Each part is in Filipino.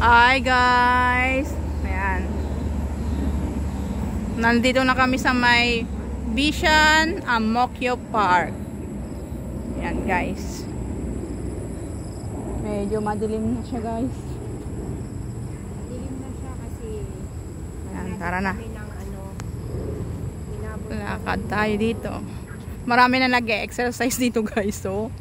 Hi guys! Ayan. Nandito na kami sa may Bishan Amokyo Park. Ayan guys. Medyo madilim na siya guys. Madilim na siya kasi ayan, tara na. Lakad tayo dito. Marami na nag-exercise dito guys. So,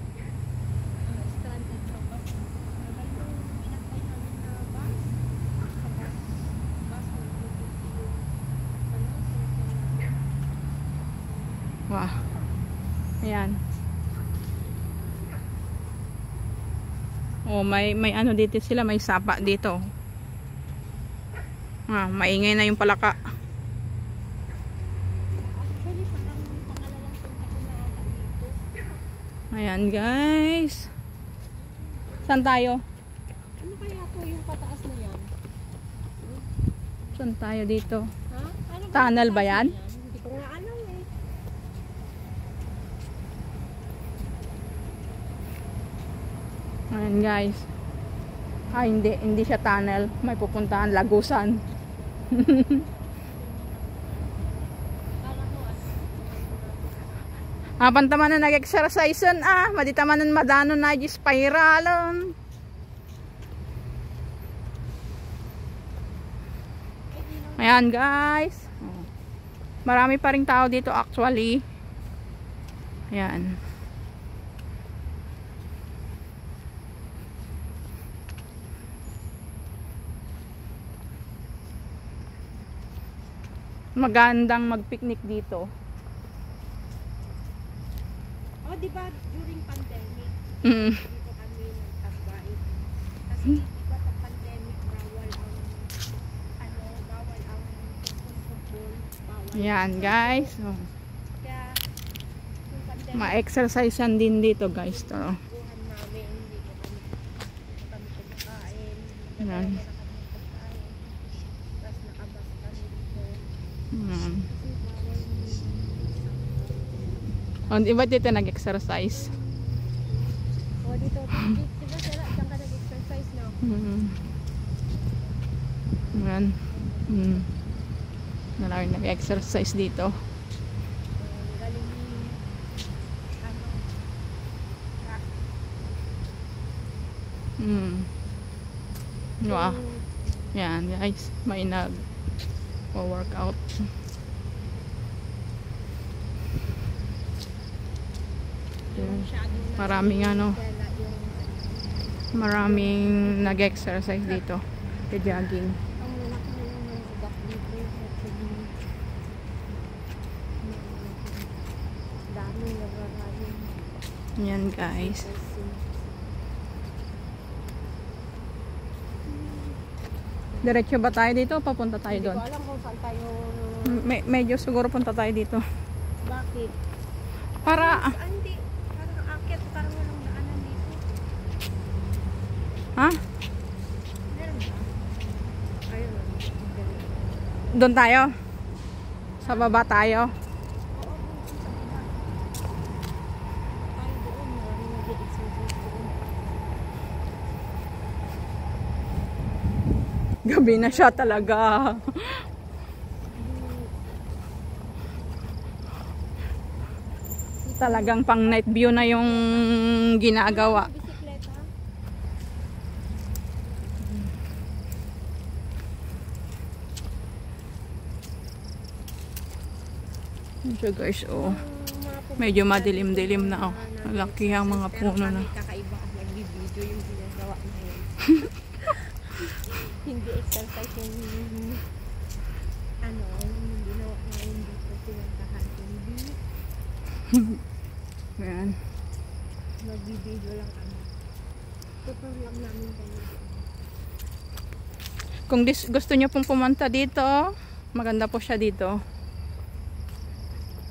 wow. Ayan. Oh, may ano dito sila, may sapa dito. Ah, maingay na yung palaka. Ayan guys. Saan tayo? Ano kaya po yung pataas na yan? Saan tayo dito? Ha? Ano Tunnel ba yan? Hindi ko nga alam eh. Ayan guys. Ah, hindi siya tunnel. May pupuntahan, Lagusan. Pantaman na nag-exercise maditamanan madano na yung spiralon. Ayan guys. Marami pa ring tao dito actually. Ayan. Magandang mag-picnic dito. Oh, di ba during pandemic? Dito kami nagtabay. Kasi di ba sa pandemic bawal ang football, bawal. Yan guys. Oh. Kaya yung pandemic Ma-exercisean din dito guys to. buhan namin, hindi ko kami kumakain. Yan. Tapos nakabas kami dito. Oh, di ba dito nag-exercise? Oh, dito. Diba sila, diyan ka nag-exercise na? Ayan. Marami nag-exercise dito. Galing Wow. Yan guys, may nag-workout. Maraming nag-exercise dito. Jogging. Yan guys. Diretso ba tayo dito o papunta tayo doon? Hindi ko alam kung saan tayo. Medyo siguro punta tayo dito. Bakit? Para Hindi. Parang aakyat. Parang walang daanan dito. ha? Meron ba? Ayun. Doon tayo? Sa baba tayo? Tayo doon. Maraming nag-exercise doon. Gabi na siya talaga. Talagang pang night view na yung ginagawa. Bisikleta. So guys, oh. Medyo madilim-dilim na, oh. Malaki ang mga puno na. Kakaiba ang nag-video yung ginagawa na yun. Hindi exercise yung yung ginawa na yun dito pinuntahan. Hindi. Ayan. Mag-video lang kami. Tutor lang namin kayo. Kung gusto nyo pong pumunta dito, maganda po siya dito.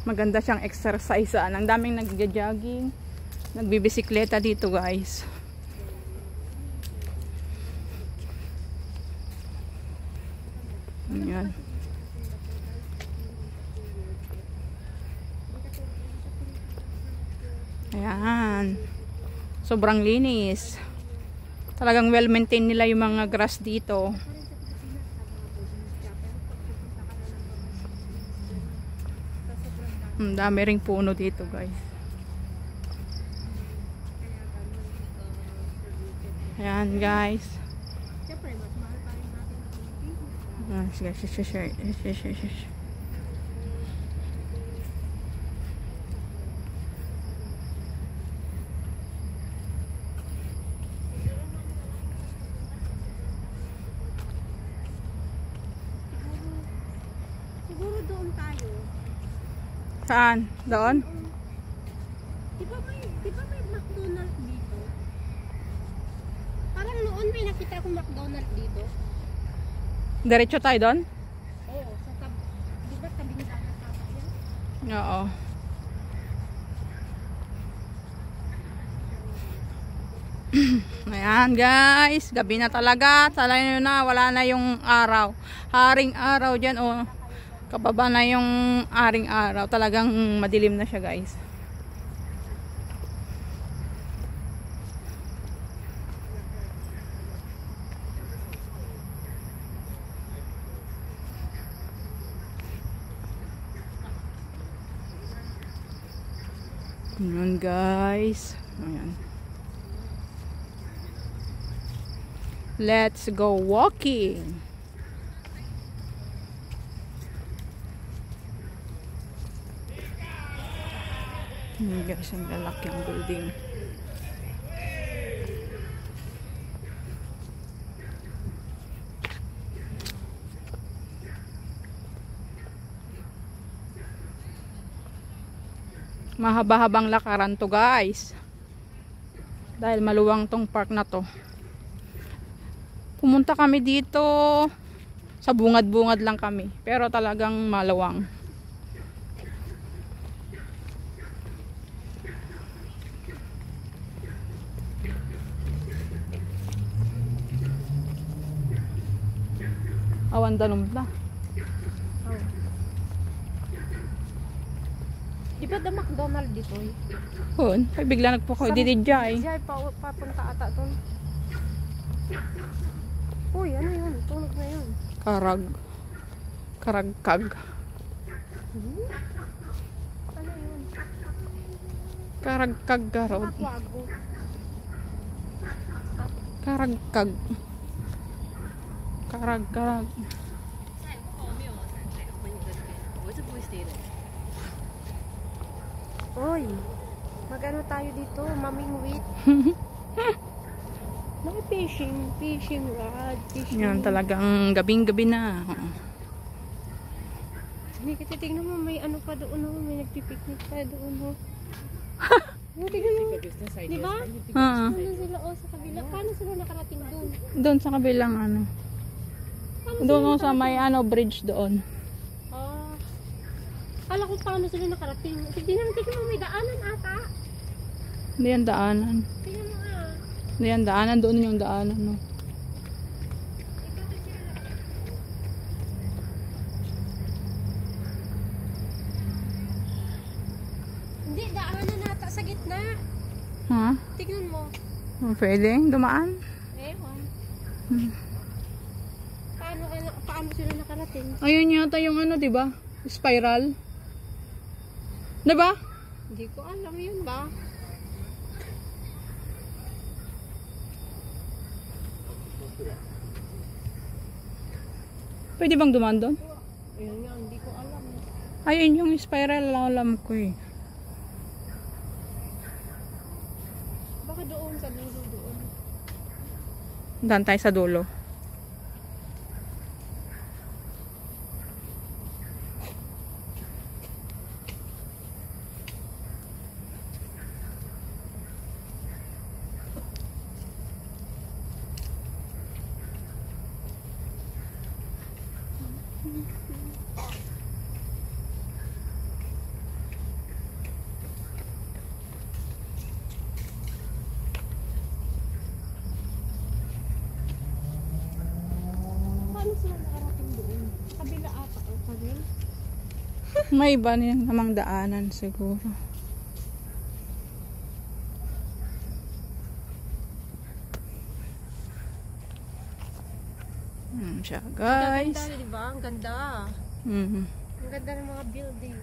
Maganda siyang exercise. Ang daming nag-jogging, nagbibisikleta dito guys. Ayan. Ayan. Sobrang linis. Talagang well maintained nila yung mga grass dito. Dami ring puno dito, guys. Ayan, guys. Siyempre, mas mahal pa rin natin Ah, ang sige. Siguro doon tayo. Saan? Doon? Di ba may McDonald's dito? Parang noon may nakita akong McDonald's dito. Diretso tayo doon? Oo, sa di ba tabing dagat ata yan? Oo. Ayan, guys. Gabi na talaga. Talaga na. Wala na yung araw. Haring araw dyan. Oh. Kababa na yung haring araw. Talagang madilim na siya, guys. Ayan, guys. Ayan. Let's go walking. Ayan, guys, ang lalaking building. Mahaba-habang lakaran to, guys. Dahil maluwang tong park na to. Pumunta kami dito sa bungad-bungad lang kami. Pero talagang maluwang. Awan danom na. Di ba the McDonald's dito? Hun, ay bigla nagpuko. Didijay. Diyan, papunta ata doon. Uy, ano yun? Tunog na yun. Karagkag. Ano yun? Karagkag garod. Aquago. Karagkag. Karag. Uy, magano tayo dito? Mamingwit. May fishing rod, fishing. Yan talagang gabing-gabi na. Hindi kasi tingnan mo, may ano pa doon, oh. May nagpipiknik pa doon. Oh. Tingnan mo, di ba? Doon sila, oh, sa kabila. Paano sila nakarating doon? Doon sa kabilang ano. Doon sa may ano bridge doon. Ah. Kala ko paano sila nakarating. Tingnan mo, may daanan ata. Hindi yan daanan. Tingnan mo nga. Hindi yan daanan. Doon yung daanan. No? Hindi, daanan ata sa gitna. Ha? Tingnan mo. Pwede dumaan? Ewan. Paano sila nakarating? Ayun yata yung ano, di ba? Spiral. Di ba? Hindi ko alam yun ba? Pwede bang dumaan doon? Ayun nga, hindi ko alam. Ayun yung spiral, alam ko eh. Baka doon sa dulo doon. Daan tayo sa dulo. Paano sila nakarating doon? Kabila ata o kabila? May iba namang daanan siguro. Siya Ang guys. ganda, di ba? Ang ganda. Mhm. Ang ganda ng mga building.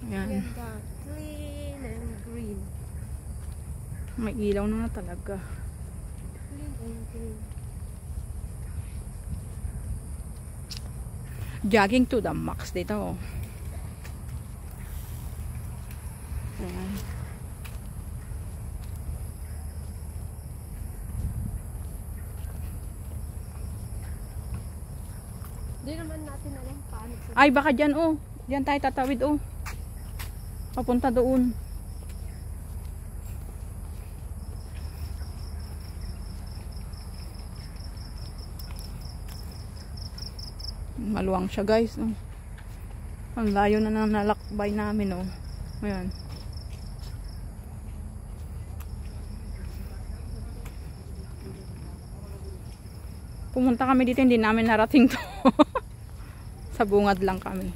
Ayan. Ang ganda. Clean and green. May ilaw na talaga. Clean and green. Jogging to the max dito. Ayan. Hindi naman natin alam paano. Ay, baka dyan oh. Dyan tayo tatawid oh. Papunta doon. Maluwang siya guys. Oh. Ang layo na ng nalakbay namin oh. Ayan. Pumunta kami dito, hindi namin narating to. Sa bungad lang kami.